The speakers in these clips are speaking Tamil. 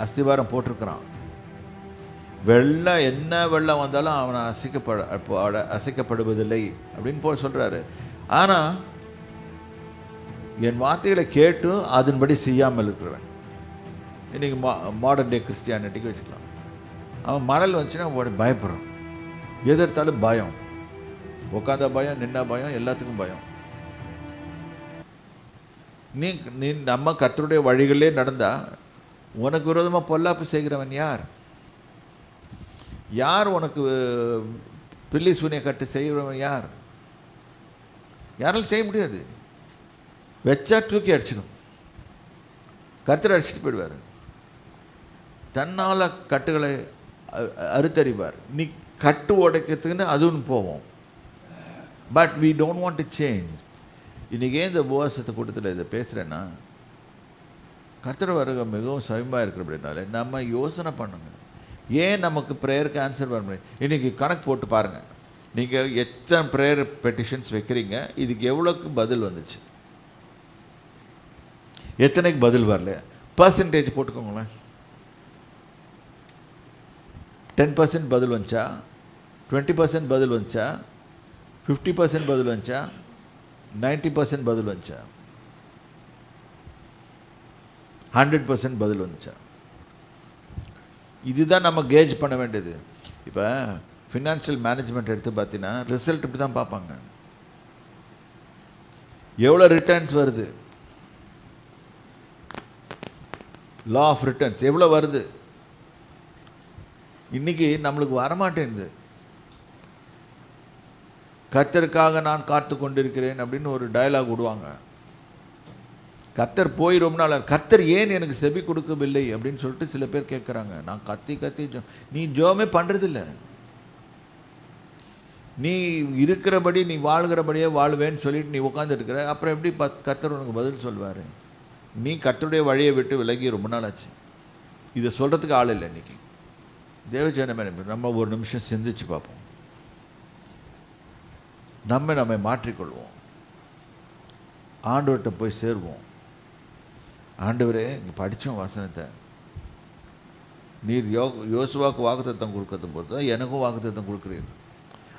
அஸ்திவாரம் போட்டிருக்கிறான். வெள்ளம் என்ன வெள்ளம் வந்தாலும் அவனை அசைக்கப்படுவதில்லை அப்படின்னு போல் சொல்கிறாரு. ஆனால் என் வார்த்தைகளை கேட்டும் அதன்படி செய்யாமல் இருக்கிறவன், இன்றைக்கி மாடர்ன் டே கிறிஸ்டியானிட்டிக்கு வச்சுக்கலாம். அவன் மணல் வந்துச்சுன்னா பயப்படுறான், எதிர்த்தாலும் பயம், உட்காந்தா பயம், நின்னா பயம், எல்லாத்துக்கும் பயம். நீ நம்ம கர்த்தருடைய வழிகளே நடந்தா உனக்கு விரோதமாக பொல்லாப்பு செய்கிறவன் யார்? யார் உனக்கு பில்லி சூனிய கட்டு செய்கிறவன் யார்? யாராலும் செய்ய முடியாது. வச்சா தூக்கி அடிச்சிடும், கர்த்தர் அடிச்சுட்டு போயிடுவார். தன்னால் கட்டுகளை அறுத்தறிவார். நீ கட்டு உடைக்கிறதுக்குன்னு அதுவும் போவோம். But we don't want to change. இன்றைக்கி ஏன் இந்த உபவாசத்தை கூட்டத்தில் இதை பேசுகிறேன்னா, கர்த்தர் வருகை மிகவும் சமீபமாக இருக்கிற அப்படின்னாலே நம்ம யோசனை பண்ணுங்க, ஏன் நமக்கு ப்ரேயருக்கு ஆன்சர் பண்ண முடியும்? இன்றைக்கி கணக்கு போட்டு பாருங்கள், நீங்கள் எத்தனை ப்ரேயர் பெட்டிஷன்ஸ் வைக்கிறீங்க, இதுக்கு எவ்வளோக்கு பதில் வந்துச்சு, எத்தனைக்கு பதில் வரல, பர்சன்டேஜ் போட்டுக்கோங்களேன். 10% பதில் வந்துச்சா, 20% பதில் வந்துச்சா, 50% பதில் வந்துச்சா, 90% பதில் வந்துச்சா, 100% பதில் வந்துச்சா? இதுதான் நம்ம கேஜ் பண்ண வேண்டியது. இப்போ ஃபினான்ஷியல் மேனேஜ்மெண்ட் எடுத்து பார்த்தீங்கன்னா ரிசல்ட் இப்படி தான் பார்ப்பாங்க. எவ்வளோ ரிட்டர்ன்ஸ் வருது, லா ஆஃப் ரிட்டர்ன்ஸ் எவ்வளோ வருது. இன்றைக்கி நம்மளுக்கு வரமாட்டேங்குது. கர்த்தருக்காக நான் காத்து கொண்டிருக்கிறேன் அப்படின்னு ஒரு டயலாக் விடுவாங்க. கர்த்தர் போய் ரொம்ப நாள், கர்த்தர் ஏன் எனக்கு செவி கொடுக்கவில்லை அப்படின்னு சொல்லிட்டு சில பேர் கேட்குறாங்க. நான் கத்தி நீ ஜோமே பண்ணுறதில்ல. நீ இருக்கிறபடி நீ வாழ்கிறபடியே வாழ்வேன்னு சொல்லிட்டு நீ உட்காந்துருக்கிற, அப்புறம் எப்படி கர்த்தர் உனக்கு பதில் சொல்வார்? நீ கர்த்தருடைய வழியை விட்டு விலகி ரொம்ப நாள் ஆச்சு. இதை சொல்கிறதுக்கு ஆள் இல்லை. இன்றைக்கி தேவஜனமே நம்ம ஒரு நிமிஷம் சிந்திச்சு பார்ப்போம். நம்மை மாற்றிக்கொள்வோம், ஆண்டவர்கிட்ட போய் சேருவோம். ஆண்டவரே, இங்கே படித்தோம் வசனத்தை, நீர் யோசுவாவுக்கு வாக்குத்தத்தம் கொடுக்கறது போது தான் எனக்கும் வாக்குத்தத்தம் கொடுக்குறீங்க.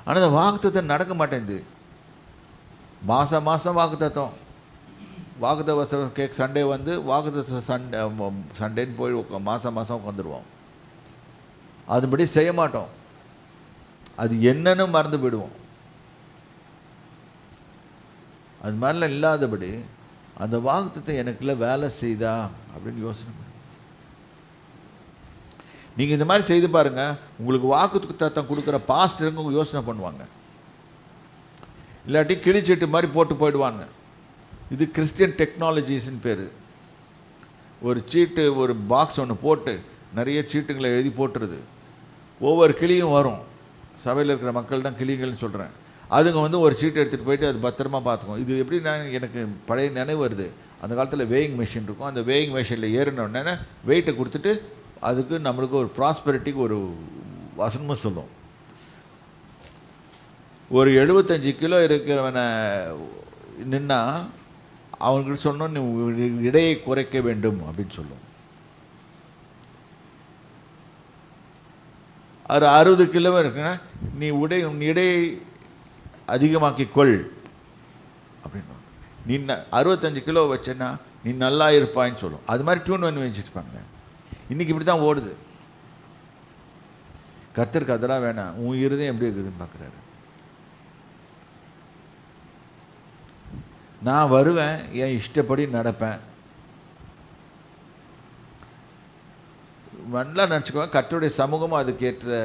ஆனால் அந்த வாக்குத்தத்தம் நடக்க மாட்டேங்குது. மாதம் வாக்குத்த வசனம் கேக் சண்டே வந்து வாக்குத்த சண்டேன்னு போய் மாதம் உட்காந்துருவோம். அதுபடி செய்ய மாட்டோம். அது என்னன்னு மறந்து போயிடுவோம். அது மாதிரிலாம் இல்லாதபடி அந்த வாக்குத்தத்தை எனக்குள்ள வேலை செய்தா அப்படின்னு யோசனை பண்ணுங்க. நீங்கள் இந்த மாதிரி செய்து பாருங்கள், உங்களுக்கு வாக்குத்தத்தம் கொடுக்குற பாஸ்டருங்க யோசனை பண்ணுவாங்க. இல்லாட்டி கிழிச்சீட்டு மாதிரி போட்டு போயிடுவாங்க. இது கிறிஸ்டியன் டெக்னாலஜிஸ்ன்னு பேர். ஒரு சீட்டு, ஒரு பாக்ஸ் ஒன்று போட்டு நிறைய சீட்டுங்களை எழுதி போட்டுருது. ஒவ்வொரு கிளியும் வரும். சபையில் இருக்கிற மக்கள் தான் கிளிங்கள்னு சொல்கிறேன். அதுங்க வந்து ஒரு சீட்டை எடுத்துகிட்டு போயிட்டு அது பத்திரமா பார்த்துக்கும். இது எப்படி எனக்கு பழைய நினைவு வருது. அந்த காலத்தில் வேயிங் மிஷின் இருக்கும். அந்த வேயிங் மிஷினில் ஏறினோடனே வெயிட்டை கொடுத்துட்டு அதுக்கு நம்மளுக்கு ஒரு ப்ராஸ்பெரிட்டிக்கு ஒரு வசனமும் சொல்லும். ஒரு 75 கிலோ இருக்கிறவனை நின்னா அவனுக்கு சொன்னோம், நீ இடையை குறைக்க வேண்டும் அப்படின்னு சொல்லும். அது 60 கிலோ இருக்குன்னா நீ இடையை அதிகமாக்கிக்கொள் அப்படின்னு. நீ 65 கிலோ வச்சேன்னா நீ நல்லா இருப்பாயின்னு சொல்லும். அது மாதிரி டியூன் பண்ணி வச்சுருப்பாங்க. இன்றைக்கி இப்படி தான் ஓடுது. கர்த்தருக்கு அதெல்லாம் வேணாம். உன் இருதயம் எப்படி இருக்குதுன்னு பார்க்குறாரு. நான் வருவேன், என் இஷ்டப்படி நடப்பேன். நல்லா நினச்சிக்குவேன். கர்த்தருடைய சமூகமும் அதுக்கேற்ற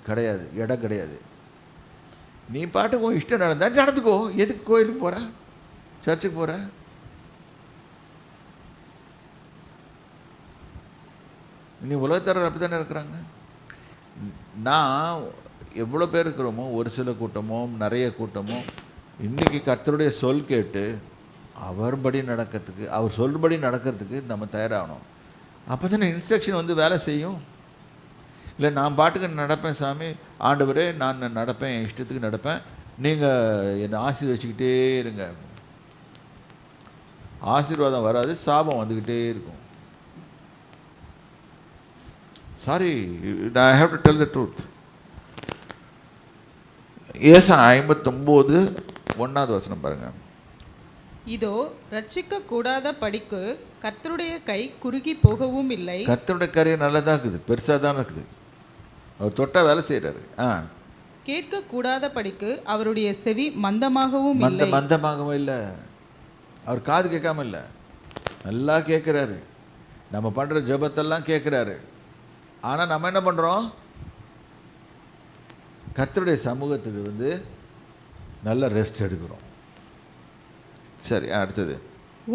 கிடையாது, இடம் கிடையாது. நீ பாட்டுக்கு உன் இஷ்டம் நடந்துக்கோ. எதுக்கு கோயிலுக்கு போகிற, சர்ச்சுக்கு போகிற? நீ உலகத்தரர் அப்படி தானே இருக்கிறாங்க. நான் எவ்வளோ பேர் இருக்கிறோமோ, ஒரு சில கூட்டமோ நிறைய கூட்டமோ, இன்றைக்கி கர்த்தருடைய சொல் கேட்டு அவர் சொல்படி நடக்கிறதுக்கு நம்ம தயாராகணும். அப்போ தானே இன்ஸ்ட்ரக்ஷன் வந்து வேலை செய்யும். இல்லை நான் பாட்டுக்கு நடப்பேன் சாமி, ஆண்டவரே நான் நடப்பேன், என் இஷ்டத்துக்கு நடப்பேன், நீங்கள் என்னை ஆசீர்வதிச்சுக்கிட்டே இருங்க. ஆசீர்வாதம் வராது, சாபம் வந்துக்கிட்டே இருக்கும். Sorry, I have to tell the truth. ஏசாயா 59 1வது வசனம் பாருங்க. இதோ ரட்சிக்க கூடாத படிக்கு கர்த்தருடைய கை குறுகி போகவும் இல்லை. கர்த்தருடைய கை நல்லதா இருக்குது, பெருசா தான் இருக்குது, அவர் தொட்டா வேலை செய்யறாரு. கேட்க கூடாத படிக்கு அவருடைய செவி மந்தமாகவும் இல்லை. மந்தமாகவும் இல்லை, அவர் காது கேட்காம இல்லை, நல்லா கேட்குறாரு. நம்ம பண்ணுற ஜெபத்தெல்லாம் கேட்குறாரு. ஆனால் நம்ம என்ன பண்ணுறோம்? கர்த்தருடைய சமூகத்துக்கு நல்ல ரெஸ்ட் எடுக்கிறோம். சரி, அடுத்தது.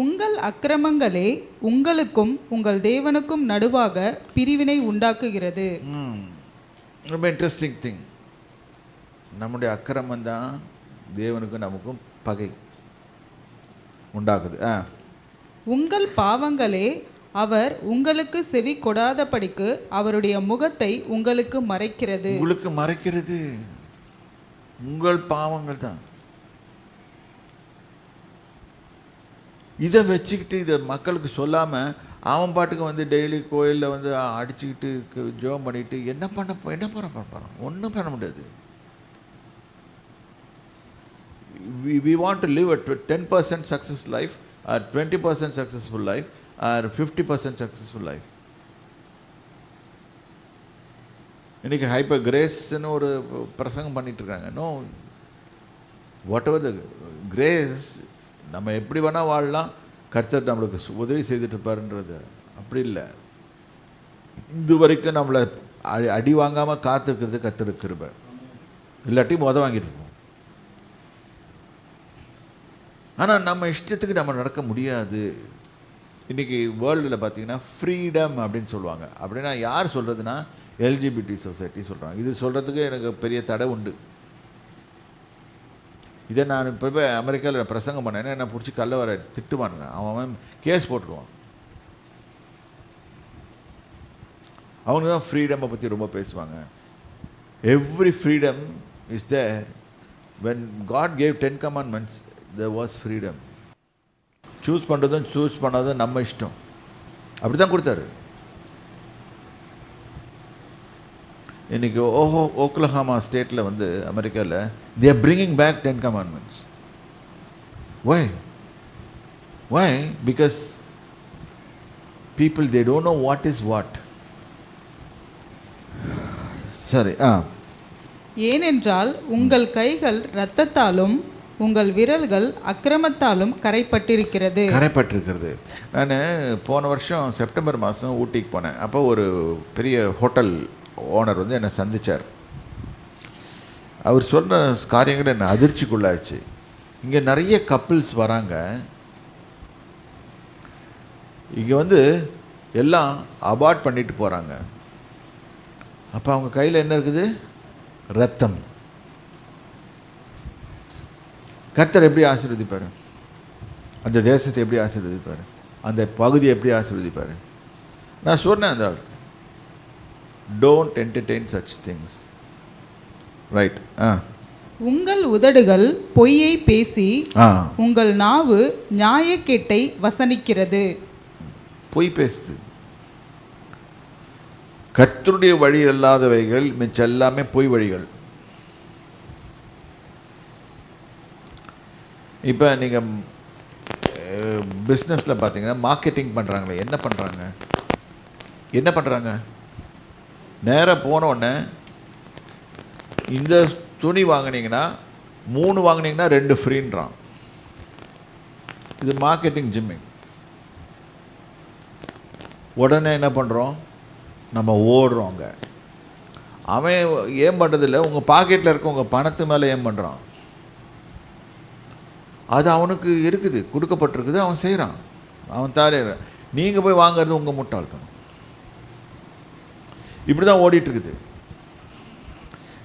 உங்கள் அக்கிரமங்களே உங்களுக்கும் உங்கள் தேவனுக்கும் நடுவாக பிரிவினை உண்டாக்குகிறது. ரொம்ப இன்ட்ரெஸ்டிங் திங். நம்முடைய அக்கிரமம் தான் தேவனுக்கும் நமக்கும் பகை உண்டாக்குது. உங்கள் பாவங்களே அவர் உங்களுக்கு செவி கொடாதபடிக்கு அவருடைய முகத்தை உங்களுக்கு மறைக்கிறது. உங்களுக்கு மறைக்கிறது உங்கள் பாவங்கள் தான். இதை வச்சுக்கிட்டு இதை மக்களுக்கு சொல்லாமல் அவன் பாட்டுக்கு டெய்லி கோயிலில் அடிச்சுக்கிட்டு ஜெபம் பண்ணிட்டு என்ன போகிறான்? ஒன்றும் பண்ண முடியாது. We want to live a 10% success life or 20% successful life or 50% successful life. இன்னைக்கு ஹைப்பர் கிரேஸ்ன்னு ஒரு பிரசங்கம் பண்ணிட்டு இருக்காங்க. No, whatever the grace, நம்ம எப்படி வேணால் வாழலாம், கர்த்தர் நம்மளுக்கு உதவி செய்துட்டு இருப்பாருன்றது அப்படி இல்லை. இது வரைக்கும் நம்மளை அடி வாங்காமல் காத்திருக்கிறது கர்த்தர் கிருபை. இல்லாட்டி வாங்கிட்டு இருப்போம். ஆனால் நம்ம இஷ்டத்துக்கு நம்ம நடக்க முடியாது. இன்றைக்கி வேர்ல்டில் பார்த்தீங்கன்னா ஃப்ரீடம் அப்படின்னு சொல்லுவாங்க. அப்படின்னா யார் சொல்கிறதுனா எல்ஜிபிடி சொசைட்டி சொல்கிறாங்க. இது சொல்கிறதுக்கு எனக்கு பெரிய தடை உண்டு. இதை நான் இப்போ போய் அமெரிக்காவில் பிரசங்கம் பண்ணேன்னா என்னை பிடிச்சி கல்ல வர திட்டுவானுங்க. அவன் கேஸ் போட்டுருவான். அவங்க தான் ஃப்ரீடமை பற்றி ரொம்ப பேசுவாங்க. Every freedom is there. When God gave 10 commandments, there was freedom. Choose பண்ணுறதும் சூஸ் பண்ணாததும் நம்ம இஷ்டம். அப்படி தான் கொடுத்தாரு. இன்றைக்கி ஓக்லஹாமா ஸ்டேட்டில் அமெரிக்காவில் they are bringing back 10 commandments. Why? Because people, they don't know what is what. சரி. ஏனென்றால் உங்கள் கைகள் இரத்தத்தாலும் உங்கள் விரல்கள் அக்கிரமத்தாலும் கரைப்பட்டிருக்கிறது. நான் போன வருஷம் செப்டம்பர் மாதம் ஊட்டிக்கு போனேன். அப்போ ஒரு பெரிய ஹோட்டல் ஓனர் என்னை சந்தித்தார். அவர் சொன்ன காரியங்கள் என்னை அதிர்ச்சிக்குள்ளாச்சு. இங்கே நிறைய கப்பிள்ஸ் வராங்க. இங்கே எல்லாம் அபார்ட் பண்ணிட்டு போகிறாங்க. அப்போ அவங்க கையில் என்ன இருக்குது? ரத்தம். கர்த்தர் எப்படி ஆசீர்வதிப்பார்? அந்த தேசத்தை எப்படி ஆசீர்வதிப்பார்? அந்த பகுதியை எப்படி ஆசீர்வதிப்பார்? நான் சொன்னேன் அந்த ஆளுக்கு, don't entertain such things. Right. உங்கள் உதடுகள் பொய்யை பேசி உங்கள் நாவு நியாயக்கேட்டை வசனிக்கிறது. பொய் பேசுது. கர்த்தருடைய வழி அல்லாதவைகள் மிச்சம் எல்லாமே பொய் வழிகள். இப்போ நீங்கள் பிஸ்னஸில் பார்த்தீங்கன்னா மார்க்கெட்டிங் பண்ணுறாங்களே, என்ன பண்ணுறாங்க? நேராக போனோடனே இந்த துணி வாங்கினீங்கன்னா 3 வாங்கினீங்கன்னா 2 ஃப்ரீன்றான். இது மார்க்கெட்டிங் ஜிம்மிங். உடனே என்ன பண்ணுறோம்? நம்ம ஓடுறோங்க. அவன் ஏன் பண்ணுறதில்லை, உங்கள் பாக்கெட்டில் இருக்க உங்கள் பணத்து மேலே ஏன் பண்ணுறான்? அது அவனுக்கு இருக்குது, கொடுக்கப்பட்டிருக்குது, அவன் செய்கிறான், அவன் தாரேற. நீங்கள் போய் வாங்கிறது உங்கள் முட்டாள்தனம். இப்படி தான் ஓடிட்டுருக்குது.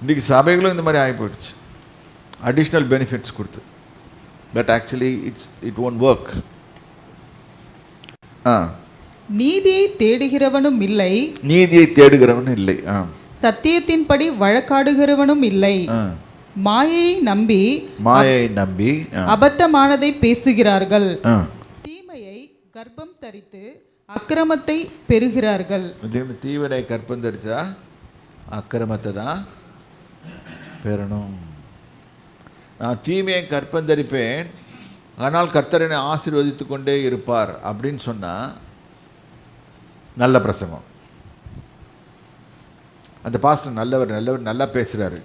இன்றைக்கி சபைகளும் இந்த மாதிரி ஆகி போயிடுச்சு, அடிஷ்னல் பெனிஃபிட்ஸ் கொடுத்து. But actually it won't work. நீதியை தேடுகிறவனும் இல்லை, சத்தியத்தின்படி வழக்காடுகிறவனும் இல்லை. மாயையை நம்பி அபத்தமானதை பேசுகிறார்கள். தீமையை கர்ப்பம் தரித்து அக்கிரமத்தை பெறுகிறார்கள். தீவினை கற்பந்தடிச்சா அக்கிரமத்தை தான் பெறணும். நான் தீமையை கற்பந்தரிப்பேன், ஆனால் கர்த்தர் என்னை ஆசீர்வதித்து கொண்டே இருப்பார் அப்படின்னு சொன்னால் நல்ல பிரசங்கம். அந்த பாஸ்டர் நல்லவர் நல்லா பேசுகிறாரு.